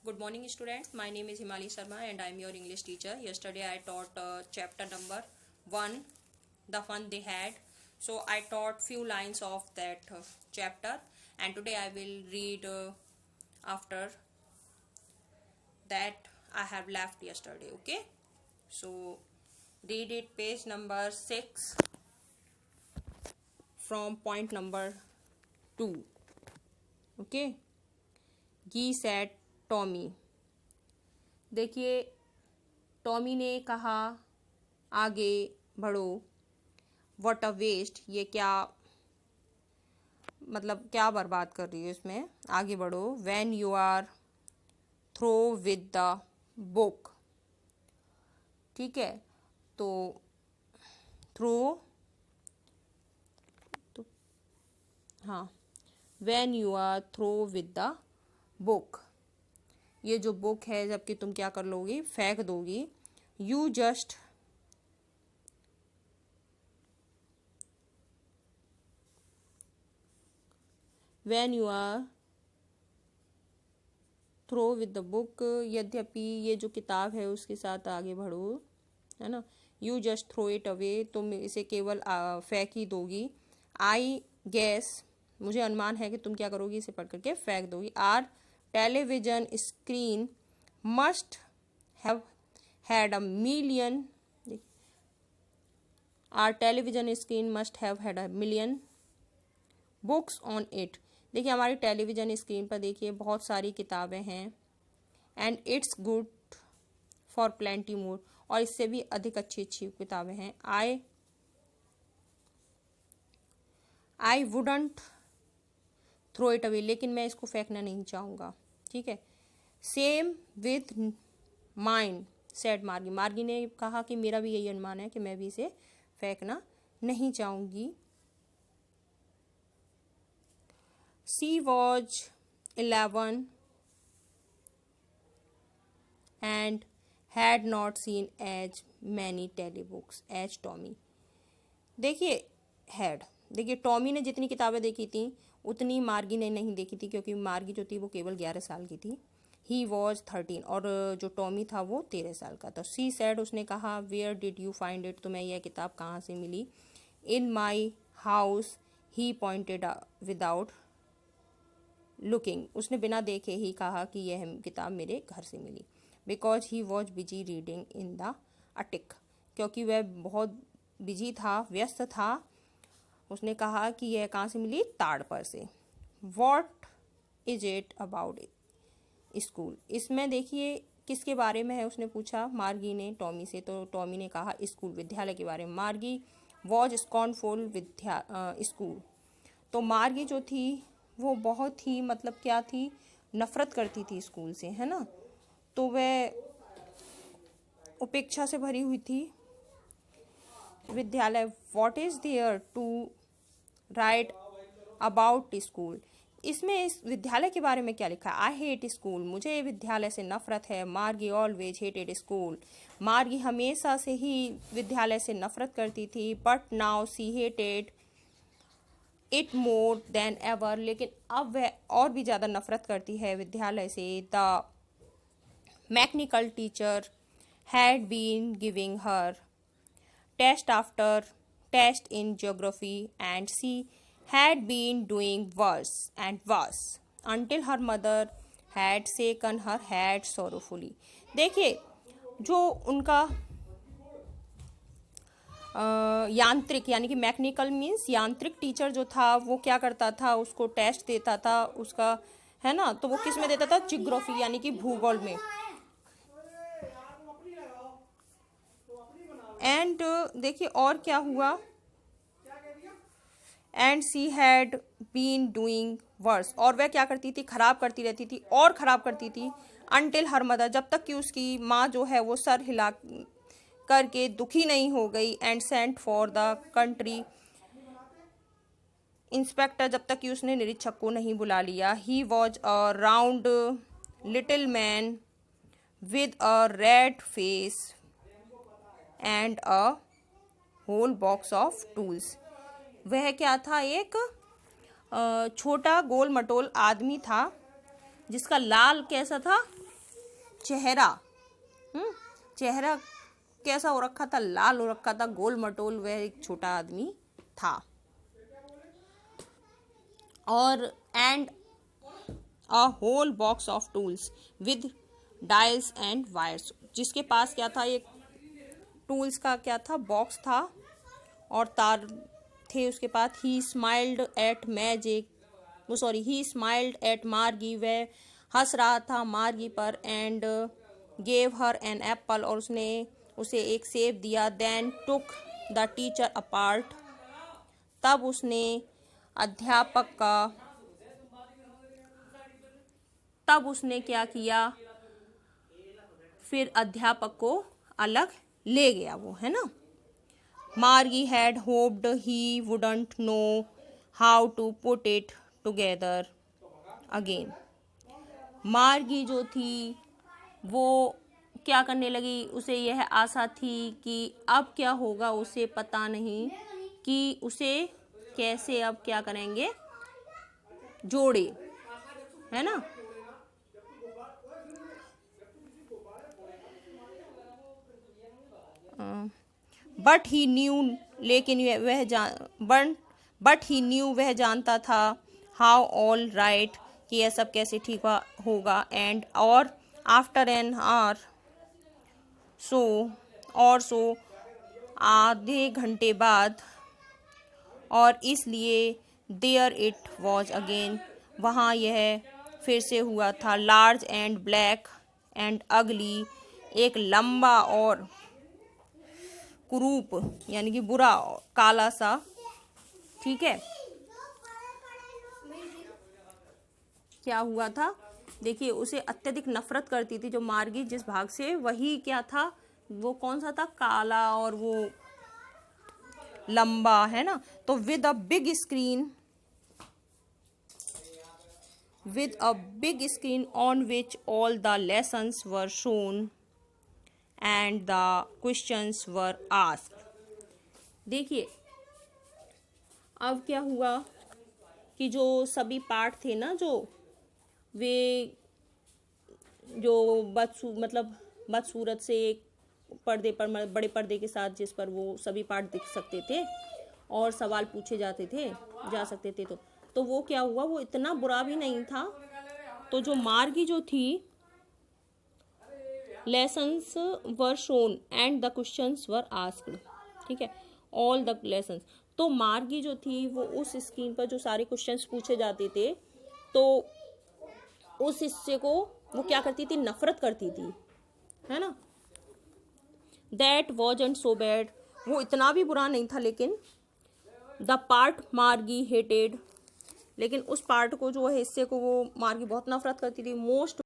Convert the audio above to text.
Good morning, students. My name is Himali Sharma and I am your English teacher. Yesterday I taught chapter number 1, The Fun They Had. So I taught few lines of that chapter, and today I will read after that I have left yesterday. Okay. So read it, page number 6 from point number 2. Okay. He said Tommy. देखिए, Tommy ने कहा आगे बढ़ो. What a waste, ये क्या मतलब क्या बर्बाद कर रही हो इसमें, आगे बढ़ो. When you are through with the book. ठीक है, तो थ्रो तो हाँ, when you are through with the book. ये जो बुक है जबकि तुम क्या कर लोगी, फेंक दोगी. You just when you are through with the book, यद्यपि ये जो किताब है उसके साथ आगे बढ़ो, है ना. You just throw it away, तुम इसे केवल फेंक ही दोगी. आई गेस, मुझे अनुमान है कि तुम क्या करोगी, इसे पढ़ करके फेंक दोगी. Our television screen must have had a million. Our television screen must have had a million books on it. देखिए, हमारी टेलीविजन स्क्रीन पर देखिए बहुत सारी किताबें हैं. And it's good for plenty more, और इससे भी अधिक अच्छी अच्छी किताबें हैं. I wouldn't throw it away, लेकिन मैं इसको फेंकना नहीं चाहूँगा. ठीक है. सेम विथ माइंड सेड मार्गी. मार्गी ने कहा कि मेरा भी यही अनुमान है कि मैं भी इसे फेंकना नहीं चाहूँगी. She was 11 and had not seen as many telebooks as Tommy. देखिए had, देखिए टॉमी ने जितनी किताबें देखी थी उतनी मार्गी ने नहीं देखी थी, क्योंकि मार्गी जो थी वो केवल 11 साल की थी. ही वॉज 13, और जो टॉमी था वो 13 साल का था. सी सैड, उसने कहा. Where did you find it, तुम्हें यह किताब कहाँ से मिली. In my house, he pointed without looking. उसने बिना देखे ही कहा कि यह किताब मेरे घर से मिली. Because he was busy reading in the attic, क्योंकि वह बहुत बिजी था, व्यस्त था. उसने कहा कि यह कहाँ से मिली, ताड़ पर से. What is it about school. इसमें देखिए किसके बारे में है, उसने पूछा मार्गी ने टॉमी से. तो टॉमी ने कहा स्कूल, विद्यालय के बारे में. मार्गी वॉज स्कॉर्नफुल स्कूल. तो मार्गी जो थी वो बहुत ही मतलब क्या थी, नफरत करती थी स्कूल से, है ना. तो वह उपेक्षा से भरी हुई थी. विद्यालय. What is there to write about school. इसमें इस विद्यालय के बारे में क्या लिखा है. आई हेट स्कूल, मुझे विद्यालय से नफरत है. मार्गी ऑलवेज हेटेड स्कूल. मार्गी हमेशा से ही विद्यालय से नफरत करती थी. But now see hated it more than ever, लेकिन अब वह और भी ज़्यादा नफरत करती है विद्यालय से. The mechanical teacher had been giving her test after test in geography and she had been doing worse and worse until her mother had shaken her head sorrowfully. देखिए, जो उनका यांत्रिक यानी कि मैकेनिकल मीन्स यांत्रिक टीचर जो था वो क्या करता था, उसको टेस्ट देता था उसका, है ना. तो वो किस में देता था, जियोग्राफी यानी कि भूगोल में. एंड देखिए और क्या हुआ. And she had been doing worse, और वह क्या करती थी, खराब करती रहती थी और खराब करती थी. अंटिल हर मदर, जब तक कि उसकी माँ जो है वो सर हिला करके दुखी नहीं हो गई. And sent for the country inspector, जब तक कि उसने निरीक्षक को नहीं बुला लिया. He was a round little man with a red face and a whole box of tools. वह क्या था, एक छोटा गोल मटोल आदमी था जिसका लाल कैसा था, चेहरा, चेहरा कैसा हो रखा था, लाल हो रखा था, गोल मटोल, वह एक छोटा आदमी था। और and a whole box of tools with dials and wires, जिसके पास क्या था, एक टूल्स का क्या था, बॉक्स था और तार थे उसके पास। He smiled at magic, he smiled at Margie, वह हंस रहा था मार्गी पर। And gave her an apple, और उसने उसे एक सेब दिया। Then took the teacher apart, तब उसने क्या किया, फिर अध्यापक को अलग ले गया वो, है ना। Margie had hoped he wouldn't know how to put it together again. Margie जो थी वो क्या करने लगी, उसे यह आशा थी कि अब क्या होगा उसे पता नहीं, कि उसे कैसे अब क्या करेंगे, जोड़े, है ना। बट ही न्यू, लेकिन बट ही न्यू, वह जानता था, हाउ ऑल राइट, कि यह सब कैसे ठीक होगा। एंड और आफ्टर एन आवर सो आधे घंटे बाद, और इसलिए देयर इट वॉज अगेन, वहाँ यह फिर से हुआ था। लार्ज एंड ब्लैक एंड अगली, एक लंबा और कुरूप यानी कि बुरा, काला सा, ठीक है। क्या हुआ था, देखिए उसे अत्यधिक नफरत करती थी जो मार्गी जिस भाग से, वही क्या था, वो कौन सा था, काला और वो लंबा, है ना। तो with a big screen on which all the lessons were shown and the questions were asked. देखिए अब क्या हुआ कि जो सभी पाठ थे ना, जो वे जो बदसूरत से एक पर्दे पर, बड़े पर्दे के साथ, जिस पर वो सभी पाठ दिख सकते थे और सवाल पूछे जा सकते थे, तो वो क्या हुआ, वो इतना बुरा भी नहीं था। तो जो मार्गी जो थी, lessons were shown and the questions were asked, ठीक है, ऑल द लेसन्स। तो मार्गी जो थी वो उस स्क्रीन पर जो सारे क्वेश्चंस पूछे जाते थे, तो उस हिस्से को वो क्या करती थी, नफरत करती थी, है ना। दैट वॉजंट सो बैड, वो इतना भी बुरा नहीं था, लेकिन द पार्ट मार्गी हेटेड, लेकिन उस पार्ट को, जो हिस्से को वो मार्गी बहुत नफरत करती थी, मोस्ट